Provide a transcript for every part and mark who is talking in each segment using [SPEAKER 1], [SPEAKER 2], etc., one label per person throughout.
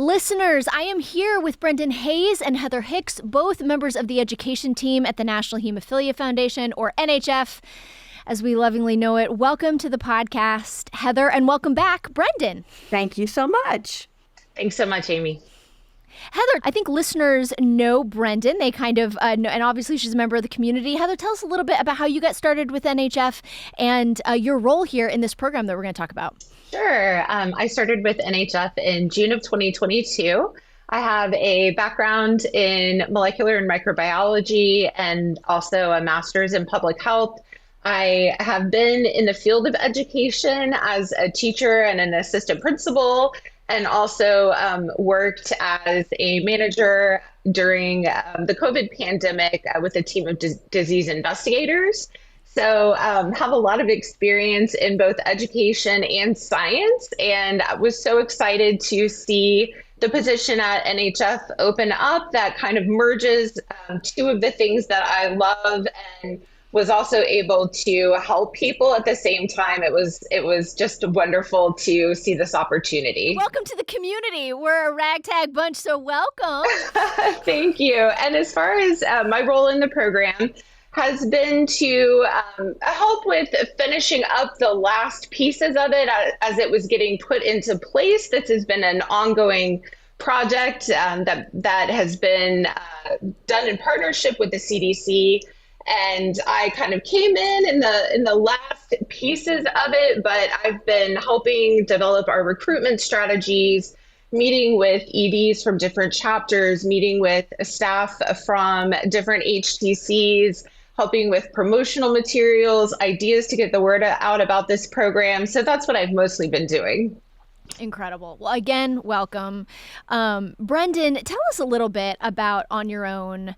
[SPEAKER 1] Listeners, I am here with Brendan Hayes and Heather Hicks, both members of the education team at the National Hemophilia Foundation, or NHF, as we lovingly know it. Welcome to the podcast, Heather, and welcome back, Brendan.
[SPEAKER 2] Thank you so much.
[SPEAKER 3] Thanks so much, Amy.
[SPEAKER 1] Heather, I think listeners know Brendan. They kind of know, and obviously she's a member of the community. Heather, tell us a little bit about how you got started with NHF and your role here in this program that we're going to talk about.
[SPEAKER 3] Sure. I started with NHF in June of 2022. I have a background in molecular and microbiology and also a master's in public health. I have been in the field of education as a teacher and an assistant principal, and also worked as a manager during the COVID pandemic with a team of disease investigators. So have a lot of experience in both education and science, and I was so excited to see the position at NHF open up that kind of merges two of the things that I love, and was also able to help people at the same time. It was just wonderful to see this opportunity.
[SPEAKER 1] Welcome to the community. We're a ragtag bunch, so welcome.
[SPEAKER 3] Thank you. And as far as my role in the program has been to help with finishing up the last pieces of it as it was getting put into place. This has been an ongoing project that has been done in partnership with the CDC. And I kind of came in the last pieces of it, but I've been helping develop our recruitment strategies, meeting with EDs from different chapters, meeting with staff from different HTCs, helping with promotional materials, ideas to get the word out about this program. So that's what I've mostly been doing.
[SPEAKER 1] Incredible. Well, again, welcome. Brendan, tell us a little bit about On Your Own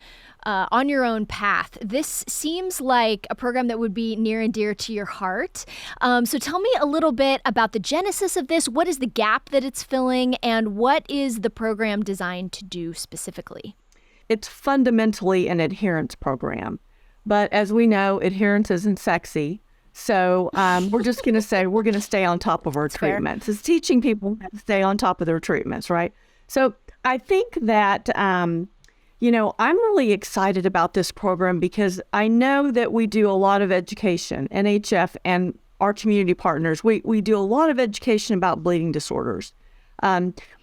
[SPEAKER 1] path. This seems like a program that would be near and dear to your heart. So tell me a little bit about the genesis of this. What is the gap that it's filling, and what is the program designed to do specifically?
[SPEAKER 2] It's fundamentally an adherence program. But as we know, adherence isn't sexy. So we're just going to say we're going to stay on top of our treatments. It's teaching people how to stay on top of their treatments, right? So I think that, I'm really excited about this program because I know that we do a lot of education, NHF and our community partners. We do a lot of education about bleeding disorders.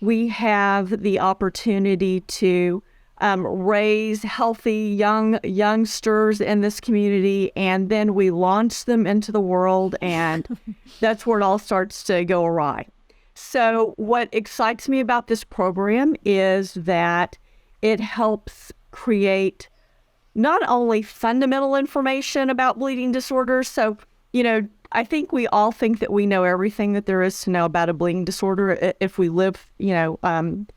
[SPEAKER 2] We have the opportunity to raise healthy youngsters in this community, and then we launch them into the world, and that's where it all starts to go awry. So what excites me about this program is that it helps create not only fundamental information about bleeding disorders. So, I think we all think that we know everything that there is to know about a bleeding disorder if we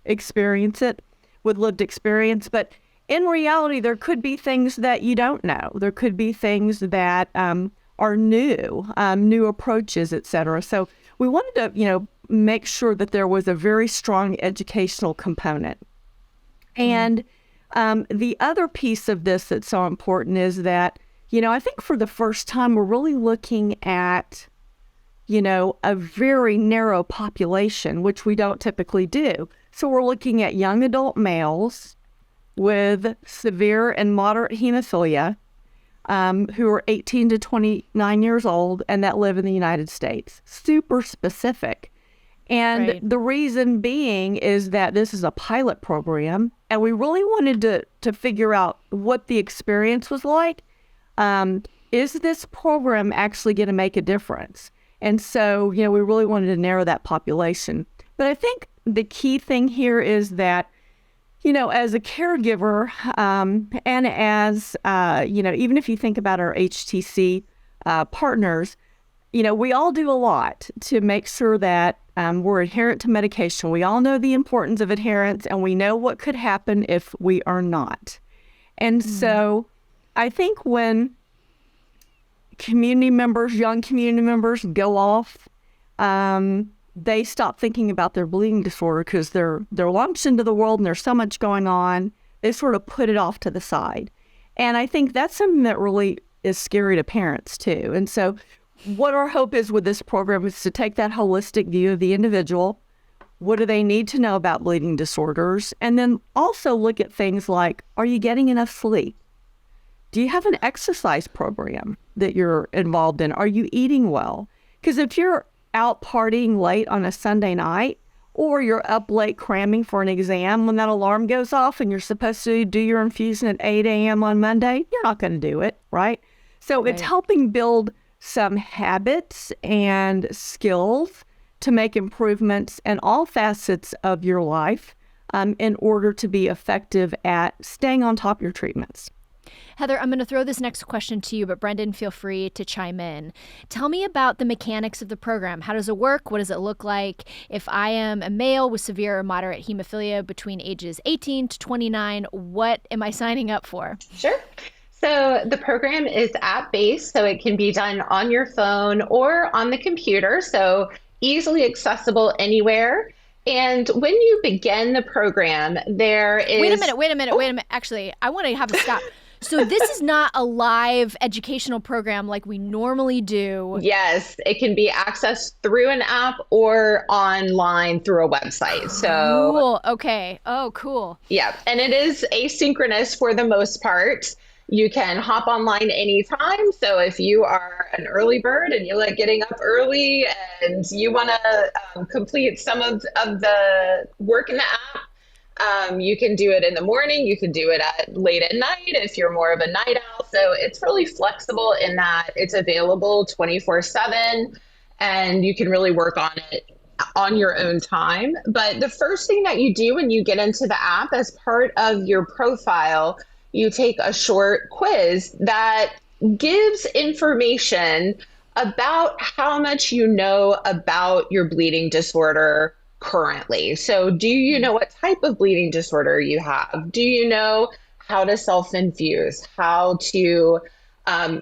[SPEAKER 2] experience it with lived experience. But in reality, there could be things that you don't know. There could be things that are new approaches, et cetera. So we wanted to, make sure that there was a very strong educational component. And the other piece of this that's so important is that, I think for the first time, we're really looking at, a very narrow population, which we don't typically do. So we're looking at young adult males with severe and moderate hemophilia who are 18 to 29 years old and that live in the United States. Super specific. And the reason being is that this is a pilot program, and we really wanted to figure out what the experience was like. Is this program actually going to make a difference? And so, we really wanted to narrow that population. But I think the key thing here is that, as a caregiver, and as, even if you think about our HTC partners, we all do a lot to make sure that we're adherent to medication. We all know the importance of adherence, and we know what could happen if we are not. And so I think when young community members go off, they stop thinking about their bleeding disorder because they're launched into the world and there's so much going on. They sort of put it off to the side. And I think that's something that really is scary to parents too. And so what our hope is with this program is to take that holistic view of the individual, What do they need to know about bleeding disorders? And then also look at things like, are you getting enough sleep? Do you have an exercise program that you're involved in? Are you eating well? Because if you're out partying late on a Sunday night, or you're up late cramming for an exam when that alarm goes off and you're supposed to do your infusion at 8 a.m. on Monday, you're not going to do it, right? So It's helping build some habits and skills to make improvements in all facets of your life in order to be effective at staying on top of your treatments.
[SPEAKER 1] Heather, I'm going to throw this next question to you, but Brendan, feel free to chime in. Tell me about the mechanics of the program. How does it work? What does it look like? If I am a male with severe or moderate hemophilia between ages 18 to 29, what am I signing up for?
[SPEAKER 3] Sure. So the program is app-based, so it can be done on your phone or on the computer, so easily accessible anywhere. And when you begin the program, there is...
[SPEAKER 1] Wait a minute. Actually, I want to have a stop. So this is not a live educational program like we normally do.
[SPEAKER 3] Yes, it can be accessed through an app or online through a website. So
[SPEAKER 1] cool. Okay. Oh, cool.
[SPEAKER 3] Yeah, and it is asynchronous for the most part. You can hop online anytime. So if you are an early bird and you like getting up early and you want to complete some of the work in the app, you can do it in the morning. You can do it late at night if you're more of a night owl. So it's really flexible in that it's available 24/7 and you can really work on it on your own time. But the first thing that you do when you get into the app, as part of your profile, you take a short quiz that gives information about how much you know about your bleeding disorder currently. So do you know what type of bleeding disorder you have? Do you know how to self-infuse, how to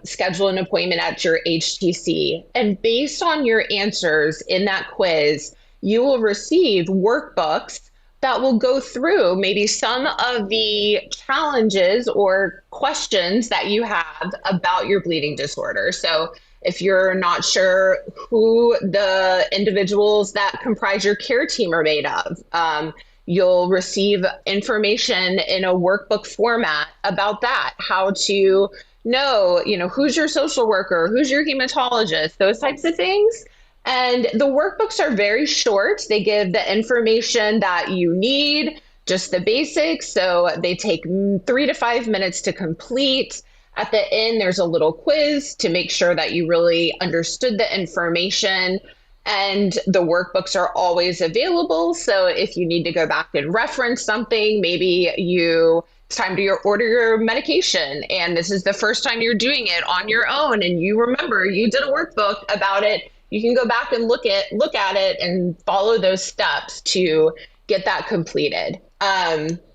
[SPEAKER 3] schedule an appointment at your HTC? And based on your answers in that quiz, you will receive workbooks that will go through maybe some of the challenges or questions that you have about your bleeding disorder. So if you're not sure who the individuals that comprise your care team are made of, you'll receive information in a workbook format about that, how to know, who's your social worker, who's your hematologist, those types of things. And the workbooks are very short. They give the information that you need, just the basics. So they take 3 to 5 minutes to complete. At the end, there's a little quiz to make sure that you really understood the information. And the workbooks are always available. So if you need to go back and reference something, maybe it's time to order your medication, and this is the first time you're doing it on your own, and you remember you did a workbook about it, you can go back and look at it and follow those steps to get that completed.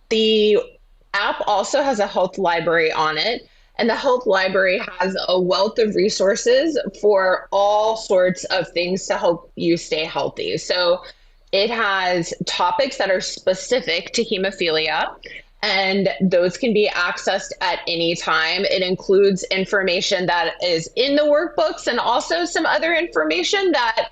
[SPEAKER 3] The app also has a health library on it. And the health library has a wealth of resources for all sorts of things to help you stay healthy. So it has topics that are specific to hemophilia, and those can be accessed at any time. It includes information that is in the workbooks and also some other information that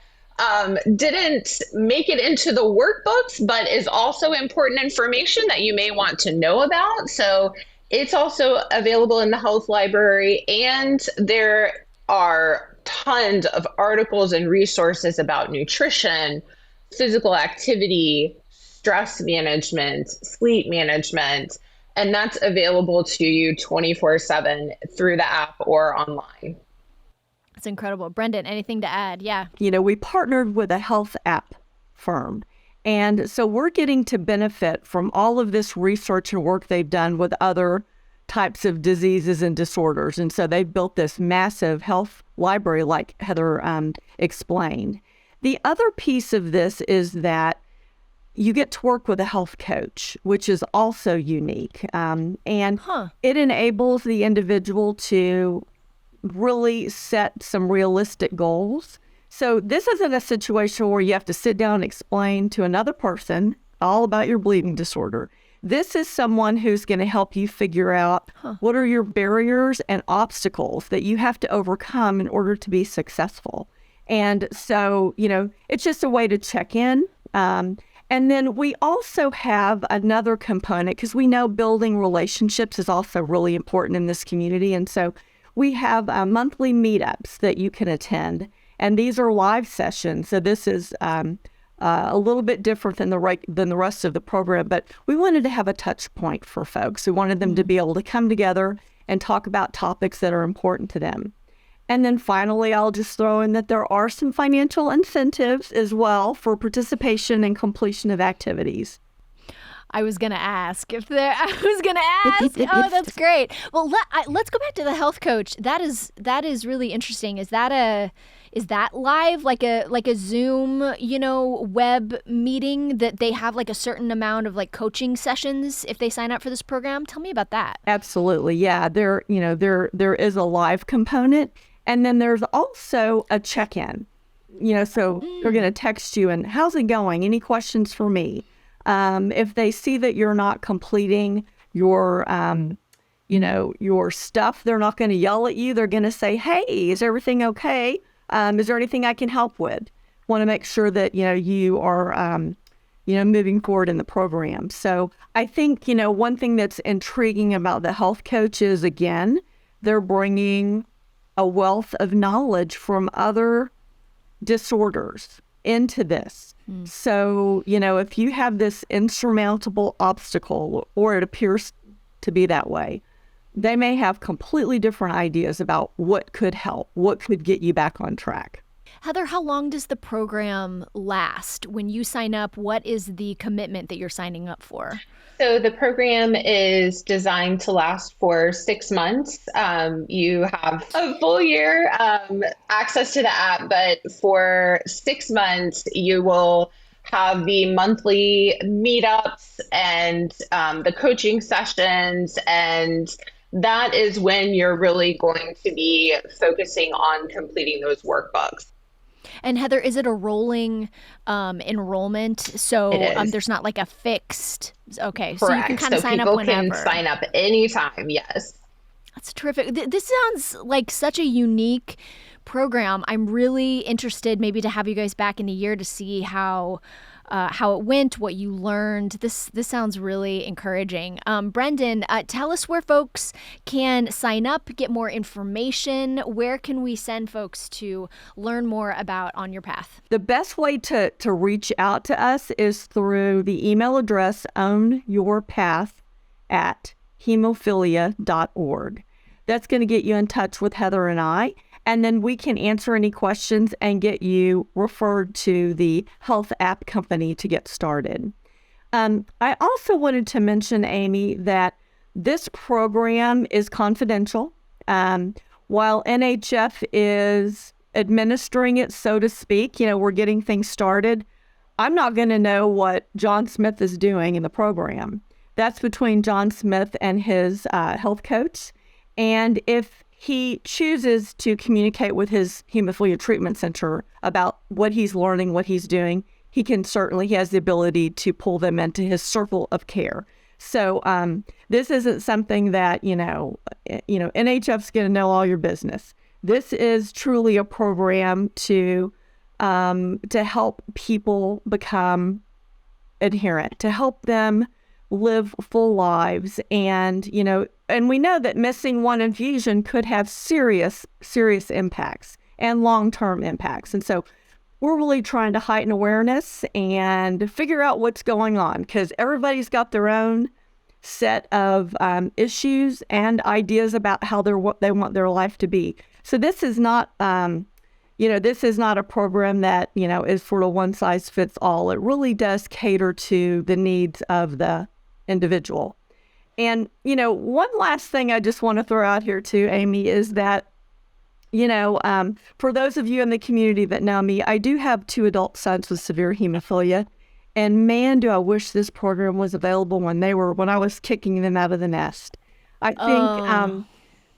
[SPEAKER 3] didn't make it into the workbooks, but is also important information that you may want to know about. So it's also available in the health library, and there are tons of articles and resources about nutrition, physical activity, stress management, sleep management, and that's available to you 24/7 through the app or online.
[SPEAKER 1] That's incredible. Brendan, anything to add? Yeah.
[SPEAKER 2] We partnered with a health app firm. And so we're getting to benefit from all of this research and work they've done with other types of diseases and disorders. And so they've built this massive health library, like Heather explained. The other piece of this is that you get to work with a health coach, which is also unique. And it enables the individual to really set some realistic goals. So this isn't a situation where you have to sit down and explain to another person all about your bleeding disorder. This is someone who's going to help you figure out what are your barriers and obstacles that you have to overcome in order to be successful. And so, it's just a way to check in. And And then we also have another component, because we know building relationships is also really important in this community. And so we have monthly meetups that you can attend. And these are live sessions. So this is a little bit different than the rest of the program. But we wanted to have a touch point for folks. We wanted them to be able to come together and talk about topics that are important to them. And then finally, I'll just throw in that there are some financial incentives as well for participation and completion of activities.
[SPEAKER 1] I was going to ask if there, I was going to ask. Oh, that's great. Well, let's go back to the health coach. That is really interesting. Is that live, like a Zoom, web meeting that they have like a certain amount of like coaching sessions if they sign up for this program? Tell me about that.
[SPEAKER 2] Absolutely. Yeah. There is a live component. And then there's also a check-in, so they're going to text you and how's it going? Any questions for me? If they see that you're not completing your stuff, they're not going to yell at you. They're going to say, hey, is everything okay? Is there anything I can help with? Want to make sure that, you are, moving forward in the program. So I think, one thing that's intriguing about the health coach is, again, they're bringing a wealth of knowledge from other disorders into this. So, if you have this insurmountable obstacle, or it appears to be that way, they may have completely different ideas about what could help, what could get you back on track.
[SPEAKER 1] Heather, how long does the program last? When you sign up, what is the commitment that you're signing up for?
[SPEAKER 3] So the program is designed to last for 6 months. You have a full year access to the app, but for 6 months, you will have the monthly meetups and the coaching sessions. And that is when you're really going to be focusing on completing those workbooks.
[SPEAKER 1] And Heather, is it a rolling enrollment? So there's not like a fixed. Okay,
[SPEAKER 3] Correct.
[SPEAKER 1] So you can kind of sign up whenever.
[SPEAKER 3] People can sign up anytime. Yes.
[SPEAKER 1] That's terrific. This sounds like such a unique program. I'm really interested maybe to have you guys back in a year to see how it went, what you learned. This sounds really encouraging. Brendan, tell us where folks can sign up, get more information. Where can we send folks to learn more about On Your Path?
[SPEAKER 2] The best way to reach out to us is through the email address onyourpath@hemophilia.org. That's going to get you in touch with Heather and I. And then we can answer any questions and get you referred to the health app company to get started. I also wanted to mention, Amy, that this program is confidential. While NHF is administering it, so to speak, we're getting things started. I'm not going to know what John Smith is doing in the program. That's between John Smith and his health coach. And if he chooses to communicate with his hemophilia treatment center about what he's learning, what he's doing, he has the ability to pull them into his circle of care. So this isn't something that, NHF's going to know all your business. This is truly a program to help people become adherent, to help them live full lives. And we know that missing one infusion could have serious impacts and long-term impacts. And so we're really trying to heighten awareness and figure out what's going on, because everybody's got their own set of issues and ideas about how they want their life to be. So this is not, this is not a program that, is sort of one size fits all. It really does cater to the needs of the individual. And, one last thing I just want to throw out here too, Amy, is that, for those of you in the community that know me, I do have 2 adult sons with severe hemophilia. And man, do I wish this program was available when I was kicking them out of the nest. I think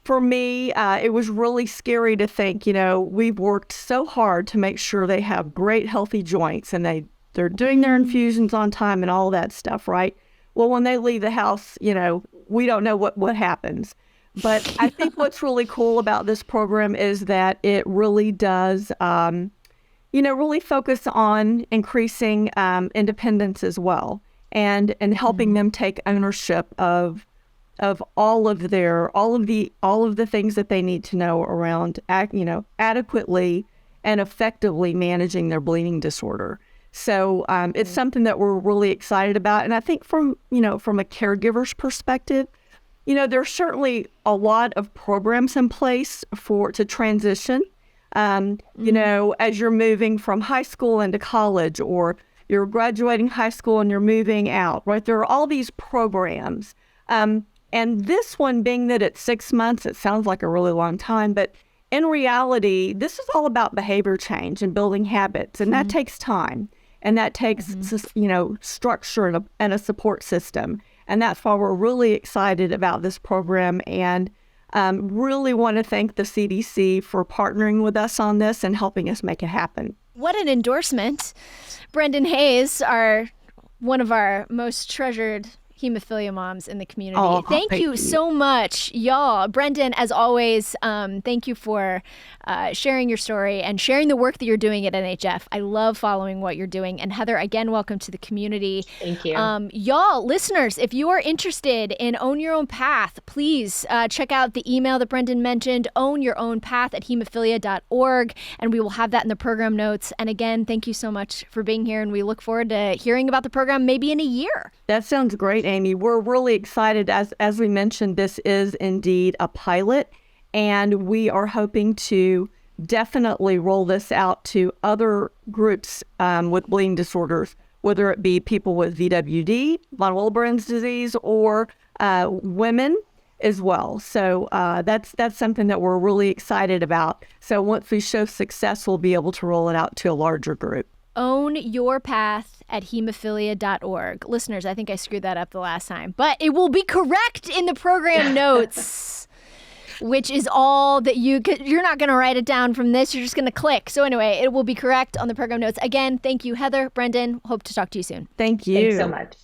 [SPEAKER 2] for me, it was really scary to think, we've worked so hard to make sure they have great healthy joints and they're doing their infusions on time and all that stuff, right? Well, when they leave the house, we don't know what happens. But I think what's really cool about this program is that it really does, really focus on increasing independence as well, and helping them take ownership of all of the things that they need to know around adequately and effectively managing their bleeding disorder. So it's something that we're really excited about. And I think from a caregiver's perspective, there's certainly a lot of programs in place to transition, as you're moving from high school into college, or you're graduating high school and you're moving out, right? There are all these programs. And this one, being that it's 6 months, it sounds like a really long time, but in reality, this is all about behavior change and building habits, and that takes time. And that takes, structure and a support system. And that's why we're really excited about this program, and really want to thank the CDC for partnering with us on this and helping us make it happen.
[SPEAKER 1] What an endorsement. Brendan Hayes, one of our most treasured hemophilia moms in the community. Thank you so much, y'all. Brendan, as always, thank you for sharing your story and sharing the work that you're doing at NHF. I love following what you're doing. And Heather, again, welcome to the community.
[SPEAKER 3] Thank you.
[SPEAKER 1] Y'all, listeners, if you are interested in Own Your Own Path, please check out the email that Brendan mentioned, ownyourownpath@hemophilia.org, and we will have that in the program notes. And again, thank you so much for being here, and we look forward to hearing about the program maybe in a year.
[SPEAKER 2] That sounds great, Amy. We're really excited. As we mentioned, this is indeed a pilot, and we are hoping to definitely roll this out to other groups with bleeding disorders, whether it be people with VWD, von Willebrand's disease, or women as well. So that's something that we're really excited about. So once we show success, we'll be able to roll it out to a larger group.
[SPEAKER 1] Ownyourpath@hemophilia.org. Listeners, I think I screwed that up the last time, but it will be correct in the program notes, which is all that you're not going to write it down from this. You're just going to click. So anyway, it will be correct on the program notes. Again, thank you, Heather, Brendan. Hope to talk to you soon.
[SPEAKER 2] Thank you.
[SPEAKER 3] Thanks so much.